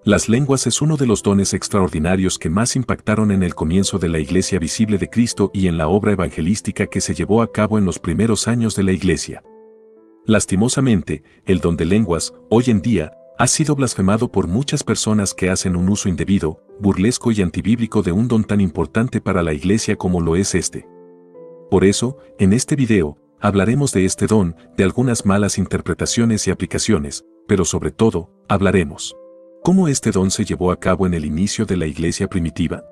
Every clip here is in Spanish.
Las lenguas es uno de los dones extraordinarios que más impactaron en el comienzo de la Iglesia visible de Cristo y en la obra evangelística que se llevó a cabo en los primeros años de la Iglesia. Lastimosamente, el don de lenguas, hoy en día, ha sido blasfemado por muchas personas que hacen un uso indebido, burlesco y antibíblico de un don tan importante para la Iglesia como lo es este. Por eso, en este video, hablaremos de este don, de algunas malas interpretaciones y aplicaciones, pero sobre todo, hablaremos ¿cómo este don se llevó a cabo en el inicio de la Iglesia primitiva?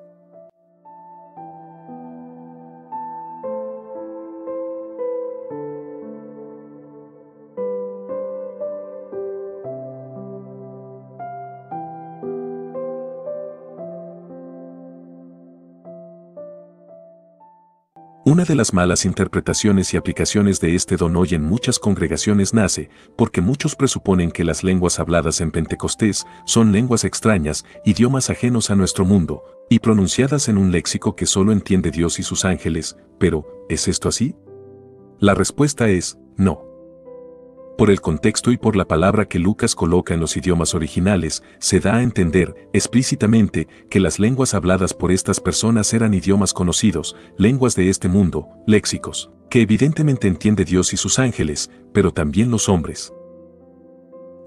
Una de las malas interpretaciones y aplicaciones de este don hoy en muchas congregaciones nace porque muchos presuponen que las lenguas habladas en Pentecostés son lenguas extrañas, idiomas ajenos a nuestro mundo, y pronunciadas en un léxico que solo entiende Dios y sus ángeles, pero, ¿es esto así? La respuesta es, no. Por el contexto y por la palabra que Lucas coloca en los idiomas originales, se da a entender, explícitamente, que las lenguas habladas por estas personas eran idiomas conocidos, lenguas de este mundo, léxicos, que evidentemente entiende Dios y sus ángeles, pero también los hombres.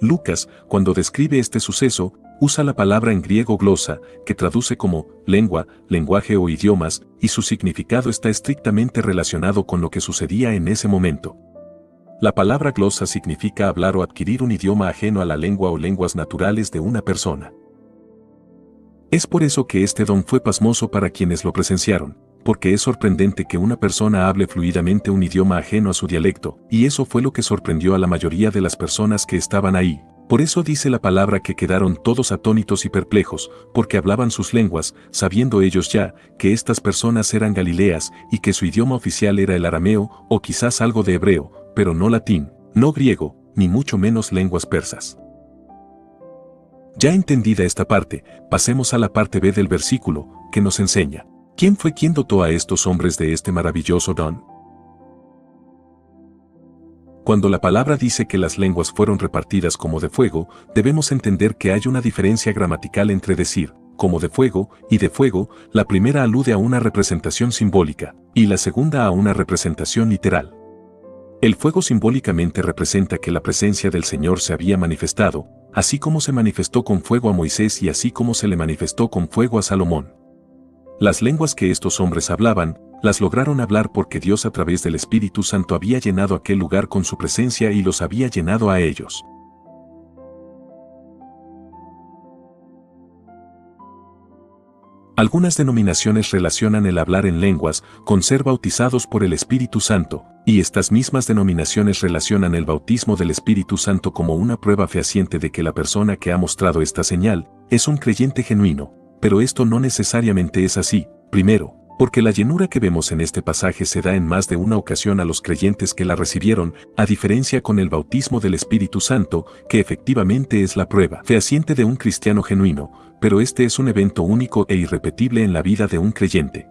Lucas, cuando describe este suceso, usa la palabra en griego glosa, que traduce como lengua, lenguaje o idiomas, y su significado está estrictamente relacionado con lo que sucedía en ese momento. La palabra glosa significa hablar o adquirir un idioma ajeno a la lengua o lenguas naturales de una persona. Es por eso que este don fue pasmoso para quienes lo presenciaron, porque es sorprendente que una persona hable fluidamente un idioma ajeno a su dialecto, y eso fue lo que sorprendió a la mayoría de las personas que estaban ahí. Por eso dice la palabra que quedaron todos atónitos y perplejos, porque hablaban sus lenguas, sabiendo ellos ya que estas personas eran galileas y que su idioma oficial era el arameo o quizás algo de hebreo, pero no latín, no griego, ni mucho menos lenguas persas. Ya entendida esta parte, pasemos a la parte B del versículo, que nos enseña, ¿quién fue quien dotó a estos hombres de este maravilloso don? Cuando la palabra dice que las lenguas fueron repartidas como de fuego, debemos entender que hay una diferencia gramatical entre decir, como de fuego, y de fuego. La primera alude a una representación simbólica, y la segunda a una representación literal. El fuego simbólicamente representa que la presencia del Señor se había manifestado, así como se manifestó con fuego a Moisés y así como se le manifestó con fuego a Salomón. Las lenguas que estos hombres hablaban, las lograron hablar porque Dios a través del Espíritu Santo había llenado aquel lugar con su presencia y los había llenado a ellos. Algunas denominaciones relacionan el hablar en lenguas con ser bautizados por el Espíritu Santo, y estas mismas denominaciones relacionan el bautismo del Espíritu Santo como una prueba fehaciente de que la persona que ha mostrado esta señal es un creyente genuino, pero esto no necesariamente es así. Primero, porque la llenura que vemos en este pasaje se da en más de una ocasión a los creyentes que la recibieron, a diferencia con el bautismo del Espíritu Santo, que efectivamente es la prueba fehaciente de un cristiano genuino, pero este es un evento único e irrepetible en la vida de un creyente.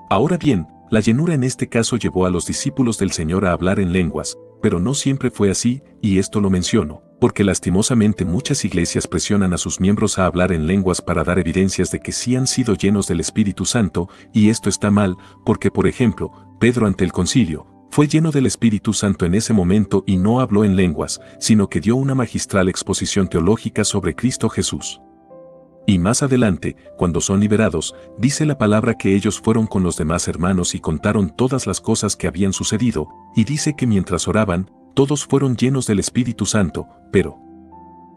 Ahora bien, la llenura en este caso llevó a los discípulos del Señor a hablar en lenguas, pero no siempre fue así, y esto lo menciono, porque lastimosamente muchas iglesias presionan a sus miembros a hablar en lenguas para dar evidencias de que sí han sido llenos del Espíritu Santo, y esto está mal, porque por ejemplo, Pedro ante el concilio, fue lleno del Espíritu Santo en ese momento y no habló en lenguas, sino que dio una magistral exposición teológica sobre Cristo Jesús. Y más adelante, cuando son liberados, dice la palabra que ellos fueron con los demás hermanos y contaron todas las cosas que habían sucedido, y dice que mientras oraban, todos fueron llenos del Espíritu Santo, pero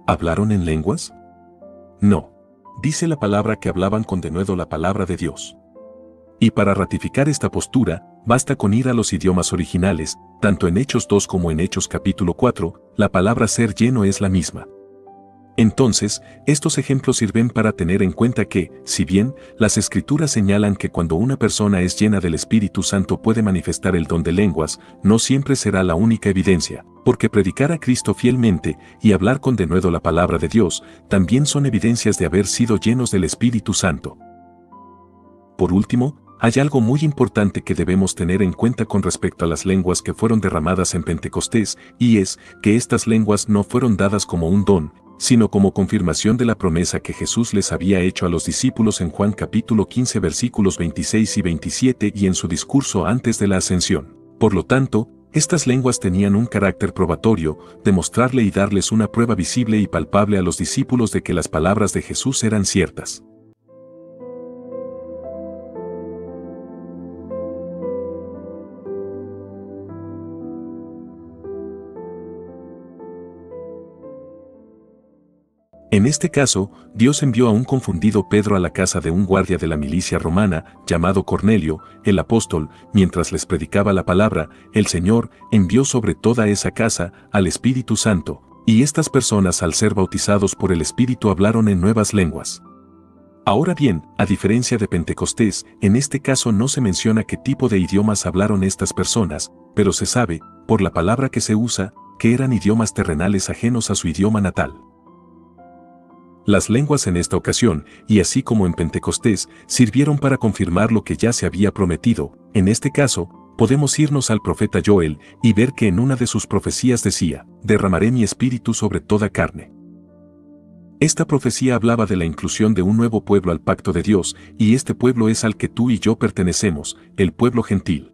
¿hablaron en lenguas? No. Dice la palabra que hablaban con denuedo la palabra de Dios. Y para ratificar esta postura, basta con ir a los idiomas originales, tanto en Hechos 2 como en Hechos capítulo 4, la palabra ser lleno es la misma. Entonces, estos ejemplos sirven para tener en cuenta que, si bien las Escrituras señalan que cuando una persona es llena del Espíritu Santo puede manifestar el don de lenguas, no siempre será la única evidencia, porque predicar a Cristo fielmente y hablar con denuedo la palabra de Dios también son evidencias de haber sido llenos del Espíritu Santo. Por último, hay algo muy importante que debemos tener en cuenta con respecto a las lenguas que fueron derramadas en Pentecostés, y es que estas lenguas no fueron dadas como un don, sino como confirmación de la promesa que Jesús les había hecho a los discípulos en Juan capítulo 15 versículos 26 y 27 y en su discurso antes de la ascensión. Por lo tanto, estas lenguas tenían un carácter probatorio, de mostrarle y darles una prueba visible y palpable a los discípulos de que las palabras de Jesús eran ciertas. En este caso, Dios envió a un confundido Pedro a la casa de un guardia de la milicia romana, llamado Cornelio, el apóstol. Mientras les predicaba la palabra, el Señor envió sobre toda esa casa al Espíritu Santo, y estas personas al ser bautizados por el Espíritu hablaron en nuevas lenguas. Ahora bien, a diferencia de Pentecostés, en este caso no se menciona qué tipo de idiomas hablaron estas personas, pero se sabe, por la palabra que se usa, que eran idiomas terrenales ajenos a su idioma natal. Las lenguas en esta ocasión, y así como en Pentecostés, sirvieron para confirmar lo que ya se había prometido. En este caso, podemos irnos al profeta Joel y ver que en una de sus profecías decía, derramaré mi espíritu sobre toda carne. Esta profecía hablaba de la inclusión de un nuevo pueblo al pacto de Dios, y este pueblo es al que tú y yo pertenecemos, el pueblo gentil.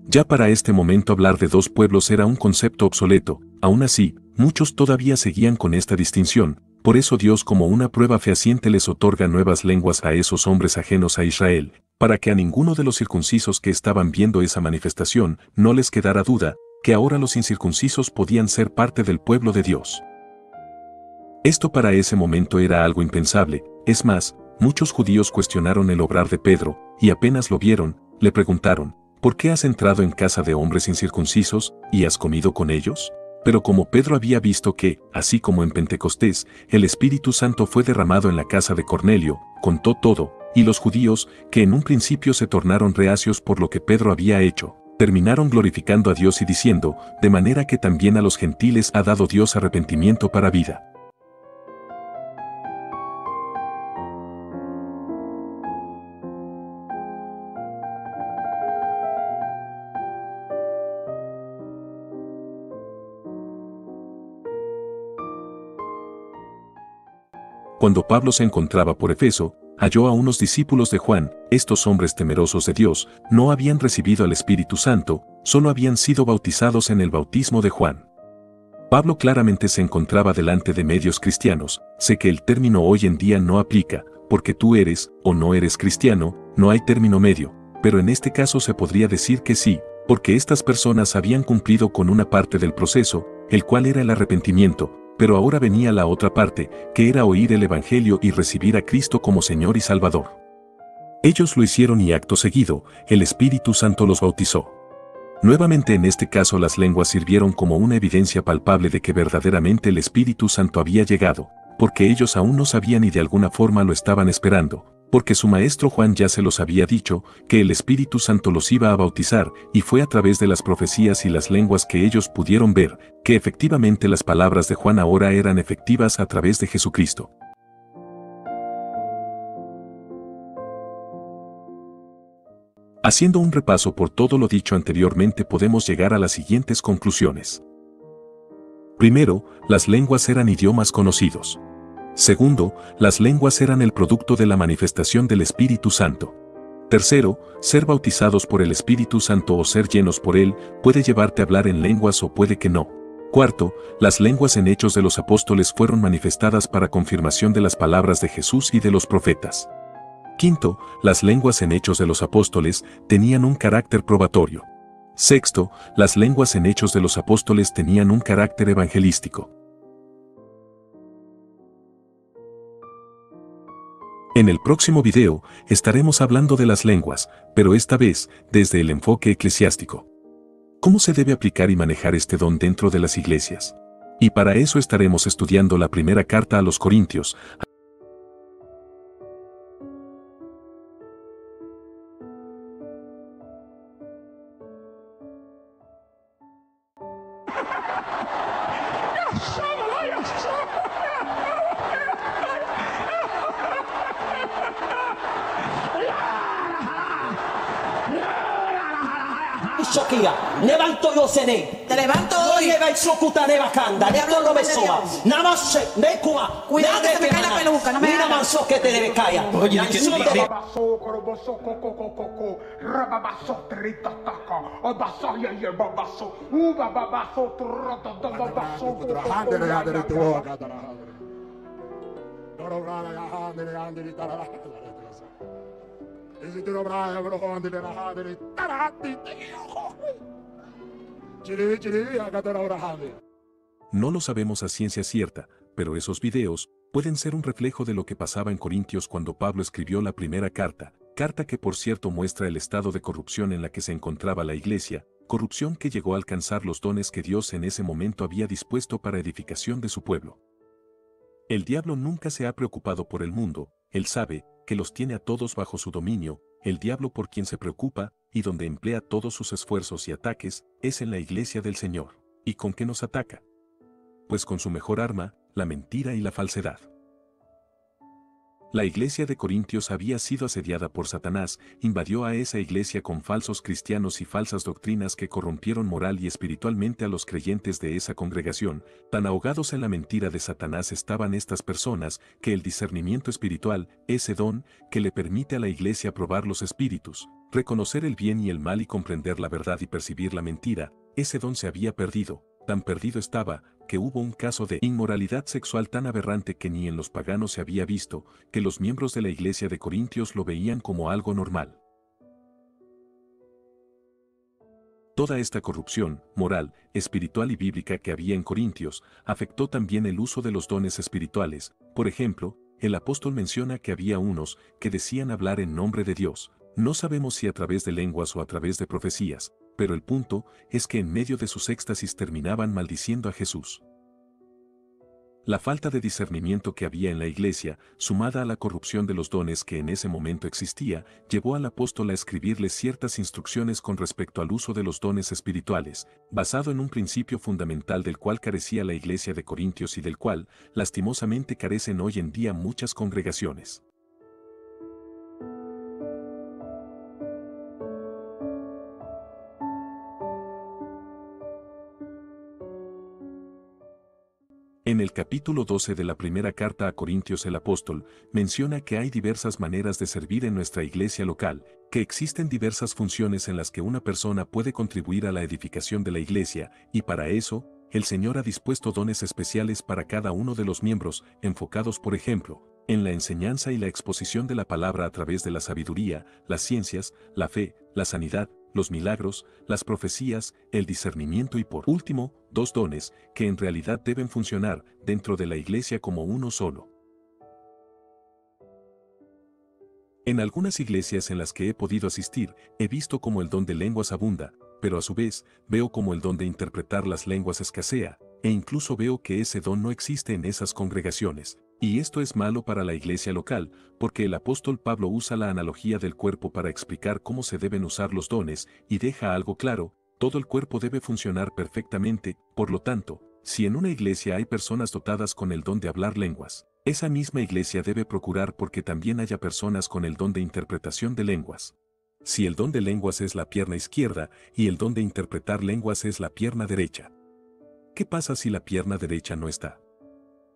Ya para este momento hablar de dos pueblos era un concepto obsoleto, aún así, muchos todavía seguían con esta distinción. Por eso Dios como una prueba fehaciente les otorga nuevas lenguas a esos hombres ajenos a Israel, para que a ninguno de los circuncisos que estaban viendo esa manifestación no les quedara duda, que ahora los incircuncisos podían ser parte del pueblo de Dios. Esto para ese momento era algo impensable, es más, muchos judíos cuestionaron el obrar de Pedro, y apenas lo vieron, le preguntaron, ¿por qué has entrado en casa de hombres incircuncisos, y has comido con ellos? Pero como Pedro había visto que, así como en Pentecostés, el Espíritu Santo fue derramado en la casa de Cornelio, contó todo, y los judíos, que en un principio se tornaron reacios por lo que Pedro había hecho, terminaron glorificando a Dios y diciendo, de manera que también a los gentiles ha dado Dios arrepentimiento para vida. Cuando Pablo se encontraba por Efeso, halló a unos discípulos de Juan. Estos hombres temerosos de Dios no habían recibido al Espíritu Santo, solo habían sido bautizados en el bautismo de Juan. Pablo claramente se encontraba delante de medios cristianos. Sé que el término hoy en día no aplica, porque tú eres o no eres cristiano, no hay término medio, pero en este caso se podría decir que sí, porque estas personas habían cumplido con una parte del proceso, el cual era el arrepentimiento, pero ahora venía la otra parte, que era oír el Evangelio y recibir a Cristo como Señor y Salvador. Ellos lo hicieron y acto seguido, el Espíritu Santo los bautizó. Nuevamente en este caso las lenguas sirvieron como una evidencia palpable de que verdaderamente el Espíritu Santo había llegado, porque ellos aún no sabían y de alguna forma lo estaban esperando, porque su maestro Juan ya se los había dicho, que el Espíritu Santo los iba a bautizar, y fue a través de las profecías y las lenguas que ellos pudieron ver, que efectivamente las palabras de Juan ahora eran efectivas a través de Jesucristo. Haciendo un repaso por todo lo dicho anteriormente podemos llegar a las siguientes conclusiones. Primero, las lenguas eran idiomas conocidos. Segundo, las lenguas eran el producto de la manifestación del Espíritu Santo. Tercero, ser bautizados por el Espíritu Santo o ser llenos por él puede llevarte a hablar en lenguas o puede que no. Cuarto, las lenguas en Hechos de los Apóstoles fueron manifestadas para confirmación de las palabras de Jesús y de los profetas. Quinto, las lenguas en Hechos de los Apóstoles tenían un carácter probatorio. Sexto, las lenguas en Hechos de los Apóstoles tenían un carácter evangelístico. En el próximo video estaremos hablando de las lenguas, pero esta vez desde el enfoque eclesiástico. ¿Cómo se debe aplicar y manejar este don dentro de las iglesias? Y para eso estaremos estudiando la primera carta a los Corintios. Levanto yo cené. Te levanto hoy. Oye, el socuta de bacanda. Esto no me soba. Nada más se me cua. Cuidado que se me cae la peluca, no me mira hagas. manso que te debe caer. Oye, La que- insulto. Rababaso, coroboso, coco, coco, coco, rababaso, tritataka, abaso, ye, ye, babaso, bababaso, tratababaso, No lo sabemos a ciencia cierta, pero esos videos pueden ser un reflejo de lo que pasaba en Corintios cuando Pablo escribió la primera carta, carta que por cierto muestra el estado de corrupción en la que se encontraba la iglesia, corrupción que llegó a alcanzar los dones que Dios en ese momento había dispuesto para edificación de su pueblo. El diablo nunca se ha preocupado por el mundo, él sabe que los tiene a todos bajo su dominio, el diablo por quien se preocupa y donde emplea todos sus esfuerzos y ataques es en la iglesia del Señor. ¿Y con qué nos ataca? Pues con su mejor arma, la mentira y la falsedad. La iglesia de Corintios había sido asediada por Satanás, invadió a esa iglesia con falsos cristianos y falsas doctrinas que corrompieron moral y espiritualmente a los creyentes de esa congregación. Tan ahogados en la mentira de Satanás estaban estas personas que el discernimiento espiritual, ese don que le permite a la iglesia probar los espíritus, reconocer el bien y el mal y comprender la verdad y percibir la mentira, ese don se había perdido. Tan perdido estaba, que hubo un caso de inmoralidad sexual tan aberrante que ni en los paganos se había visto, que los miembros de la iglesia de Corintios lo veían como algo normal. Toda esta corrupción, moral, espiritual y bíblica que había en Corintios, afectó también el uso de los dones espirituales. Por ejemplo, el apóstol menciona que había unos que decían hablar en nombre de Dios. No sabemos si a través de lenguas o a través de profecías, pero el punto es que en medio de sus éxtasis terminaban maldiciendo a Jesús. La falta de discernimiento que había en la iglesia, sumada a la corrupción de los dones que en ese momento existía, llevó al apóstol a escribirles ciertas instrucciones con respecto al uso de los dones espirituales, basado en un principio fundamental del cual carecía la iglesia de Corintios y del cual, lastimosamente, carecen hoy en día muchas congregaciones. En el capítulo 12 de la primera carta a Corintios el apóstol menciona que hay diversas maneras de servir en nuestra iglesia local, que existen diversas funciones en las que una persona puede contribuir a la edificación de la iglesia, y para eso, el Señor ha dispuesto dones especiales para cada uno de los miembros, enfocados por ejemplo, en la enseñanza y la exposición de la palabra a través de la sabiduría, las ciencias, la fe, la sanidad, los milagros, las profecías, el discernimiento y por último, dos dones que en realidad deben funcionar dentro de la iglesia como uno solo. En algunas iglesias en las que he podido asistir, he visto cómo el don de lenguas abunda, pero a su vez, veo como el don de interpretar las lenguas escasea, e incluso veo que ese don no existe en esas congregaciones. Y esto es malo para la iglesia local, porque el apóstol Pablo usa la analogía del cuerpo para explicar cómo se deben usar los dones, y deja algo claro, todo el cuerpo debe funcionar perfectamente, por lo tanto, si en una iglesia hay personas dotadas con el don de hablar lenguas, esa misma iglesia debe procurar porque también haya personas con el don de interpretación de lenguas. Si el don de lenguas es la pierna izquierda y el don de interpretar lenguas es la pierna derecha, ¿qué pasa si la pierna derecha no está?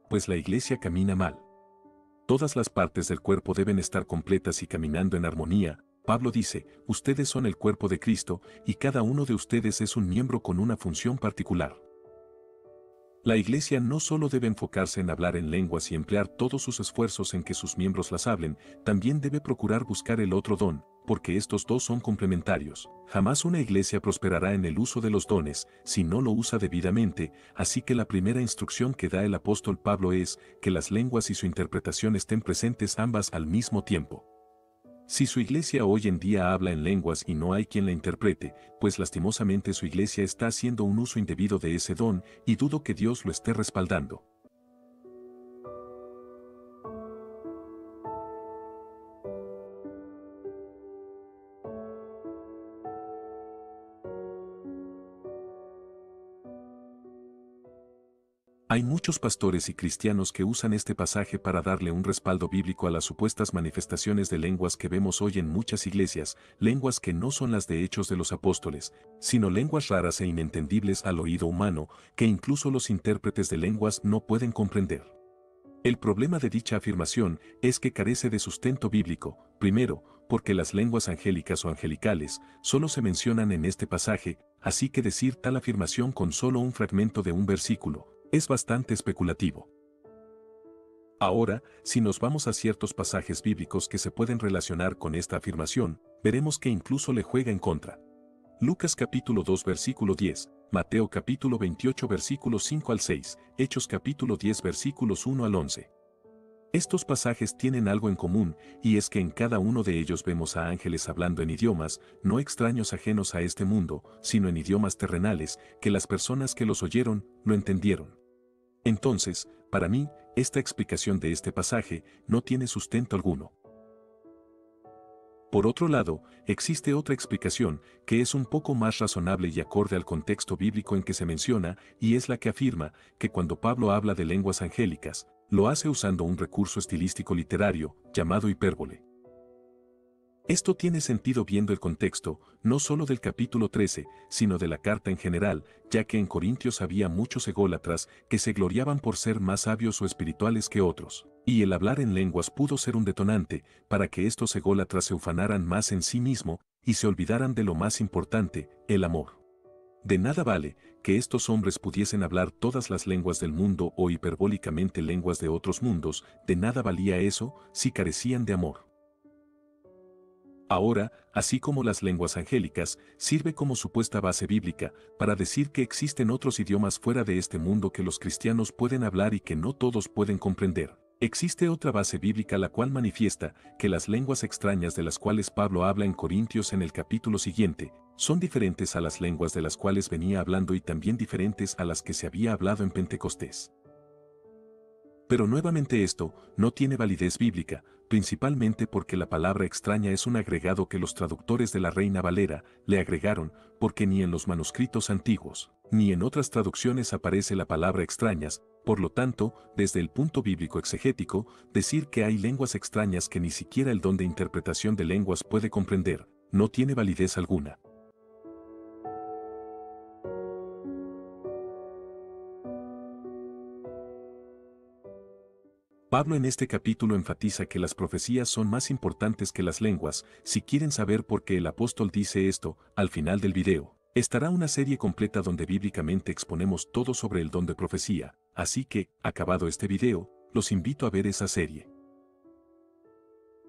Pues la iglesia camina mal. Todas las partes del cuerpo deben estar completas y caminando en armonía. Pablo dice, ustedes son el cuerpo de Cristo y cada uno de ustedes es un miembro con una función particular. La iglesia no solo debe enfocarse en hablar en lenguas y emplear todos sus esfuerzos en que sus miembros las hablen, también debe procurar buscar el otro don, porque estos dos son complementarios. Jamás una iglesia prosperará en el uso de los dones si no lo usa debidamente, así que la primera instrucción que da el apóstol Pablo es que las lenguas y su interpretación estén presentes ambas al mismo tiempo. Si su iglesia hoy en día habla en lenguas y no hay quien la interprete, pues lastimosamente su iglesia está haciendo un uso indebido de ese don y dudo que Dios lo esté respaldando. Hay muchos pastores y cristianos que usan este pasaje para darle un respaldo bíblico a las supuestas manifestaciones de lenguas que vemos hoy en muchas iglesias, lenguas que no son las de Hechos de los Apóstoles, sino lenguas raras e inentendibles al oído humano, que incluso los intérpretes de lenguas no pueden comprender. El problema de dicha afirmación es que carece de sustento bíblico, primero, porque las lenguas angélicas o angelicales solo se mencionan en este pasaje, así que decir tal afirmación con solo un fragmento de un versículo es bastante especulativo. Ahora, si nos vamos a ciertos pasajes bíblicos que se pueden relacionar con esta afirmación, veremos que incluso le juega en contra. Lucas capítulo 2 versículo 10, Mateo capítulo 28 versículos 5 al 6, Hechos capítulo 10 versículos 1 al 11. Estos pasajes tienen algo en común, y es que en cada uno de ellos vemos a ángeles hablando en idiomas, no extraños ajenos a este mundo, sino en idiomas terrenales, que las personas que los oyeron, lo entendieron. Entonces, para mí, esta explicación de este pasaje no tiene sustento alguno. Por otro lado, existe otra explicación, que es un poco más razonable y acorde al contexto bíblico en que se menciona, y es la que afirma que cuando Pablo habla de lenguas angélicas, lo hace usando un recurso estilístico literario, llamado hipérbole. Esto tiene sentido viendo el contexto, no solo del capítulo 13, sino de la carta en general, ya que en Corintios había muchos ególatras que se gloriaban por ser más sabios o espirituales que otros, y el hablar en lenguas pudo ser un detonante para que estos ególatras se ufanaran más en sí mismo y se olvidaran de lo más importante, el amor. De nada vale que estos hombres pudiesen hablar todas las lenguas del mundo o hiperbólicamente lenguas de otros mundos, de nada valía eso si carecían de amor. Ahora, así como las lenguas angélicas, sirve como supuesta base bíblica para decir que existen otros idiomas fuera de este mundo que los cristianos pueden hablar y que no todos pueden comprender. Existe otra base bíblica la cual manifiesta que las lenguas extrañas de las cuales Pablo habla en Corintios en el capítulo siguiente, son diferentes a las lenguas de las cuales venía hablando y también diferentes a las que se había hablado en Pentecostés. Pero nuevamente esto no tiene validez bíblica, principalmente porque la palabra extraña es un agregado que los traductores de la Reina Valera le agregaron, porque ni en los manuscritos antiguos, ni en otras traducciones aparece la palabra extrañas, por lo tanto, desde el punto bíblico exegético, decir que hay lenguas extrañas que ni siquiera el don de interpretación de lenguas puede comprender, no tiene validez alguna. Pablo en este capítulo enfatiza que las profecías son más importantes que las lenguas. Si quieren saber por qué el apóstol dice esto, al final del video, estará una serie completa donde bíblicamente exponemos todo sobre el don de profecía, así que, acabado este video, los invito a ver esa serie.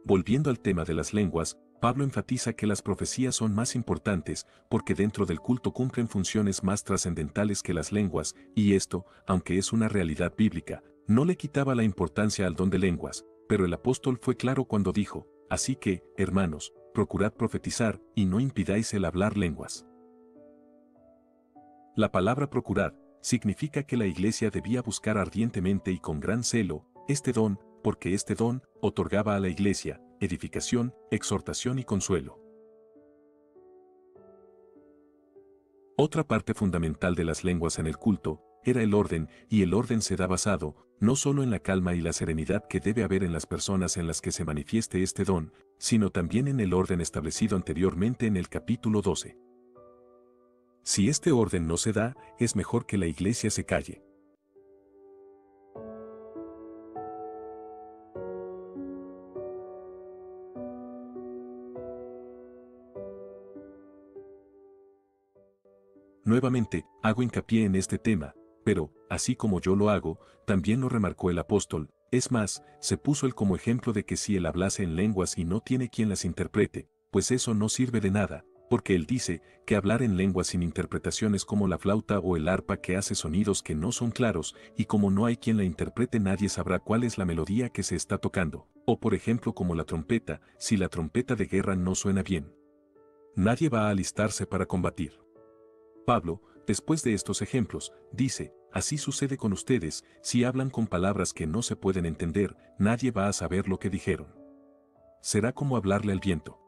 Volviendo al tema de las lenguas, Pablo enfatiza que las profecías son más importantes porque dentro del culto cumplen funciones más trascendentales que las lenguas, y esto, aunque es una realidad bíblica, no le quitaba la importancia al don de lenguas, pero el apóstol fue claro cuando dijo, así que, hermanos, procurad profetizar y no impidáis el hablar lenguas. La palabra procurar significa que la iglesia debía buscar ardientemente y con gran celo este don, porque este don otorgaba a la iglesia edificación, exhortación y consuelo. Otra parte fundamental de las lenguas en el culto era el orden, y el orden se da basado, no solo en la calma y la serenidad que debe haber en las personas en las que se manifieste este don, sino también en el orden establecido anteriormente en el capítulo 12. Si este orden no se da, es mejor que la iglesia se calle. Nuevamente, hago hincapié en este tema, pero, así como yo lo hago, también lo remarcó el apóstol, es más, se puso él como ejemplo de que si él hablase en lenguas y no tiene quien las interprete, pues eso no sirve de nada, porque él dice que hablar en lenguas sin interpretación es como la flauta o el arpa que hace sonidos que no son claros, y como no hay quien la interprete nadie sabrá cuál es la melodía que se está tocando, o por ejemplo como la trompeta, si la trompeta de guerra no suena bien, nadie va a alistarse para combatir. Pablo, después de estos ejemplos, dice, así sucede con ustedes, si hablan con palabras que no se pueden entender, nadie va a saber lo que dijeron. Será como hablarle al viento.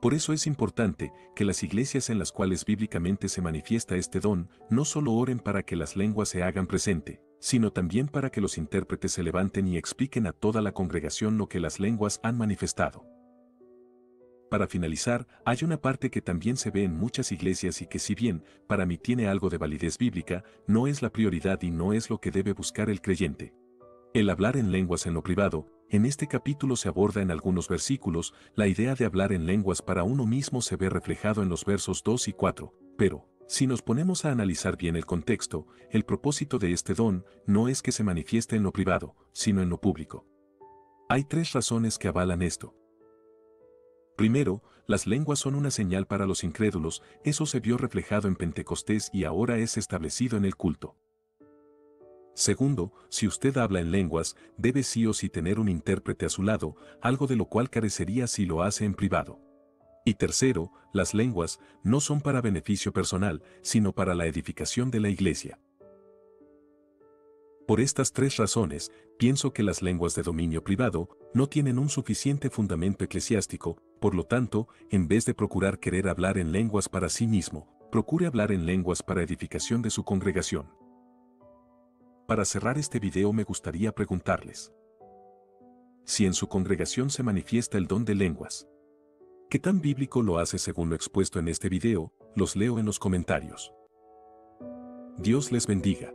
Por eso es importante que las iglesias en las cuales bíblicamente se manifiesta este don, no solo oren para que las lenguas se hagan presente, sino también para que los intérpretes se levanten y expliquen a toda la congregación lo que las lenguas han manifestado. Para finalizar, hay una parte que también se ve en muchas iglesias y que, si bien para mí tiene algo de validez bíblica, no es la prioridad y no es lo que debe buscar el creyente. El hablar en lenguas en lo privado. En este capítulo se aborda en algunos versículos, la idea de hablar en lenguas para uno mismo se ve reflejado en los versos 2 y 4, pero, si nos ponemos a analizar bien el contexto, el propósito de este don no es que se manifieste en lo privado, sino en lo público. Hay 3 razones que avalan esto. Primero, las lenguas son una señal para los incrédulos, eso se vio reflejado en Pentecostés y ahora es establecido en el culto. Segundo, si usted habla en lenguas, debe sí o sí tener un intérprete a su lado, algo de lo cual carecería si lo hace en privado. Y tercero, las lenguas no son para beneficio personal, sino para la edificación de la iglesia. Por estas 3 razones, pienso que las lenguas de dominio privado no tienen un suficiente fundamento eclesiástico, por lo tanto, en vez de procurar querer hablar en lenguas para sí mismo, procure hablar en lenguas para edificación de su congregación. Para cerrar este video me gustaría preguntarles: si en su congregación se manifiesta el don de lenguas, ¿qué tan bíblico lo hace según lo expuesto en este video? Los leo en los comentarios. Dios les bendiga.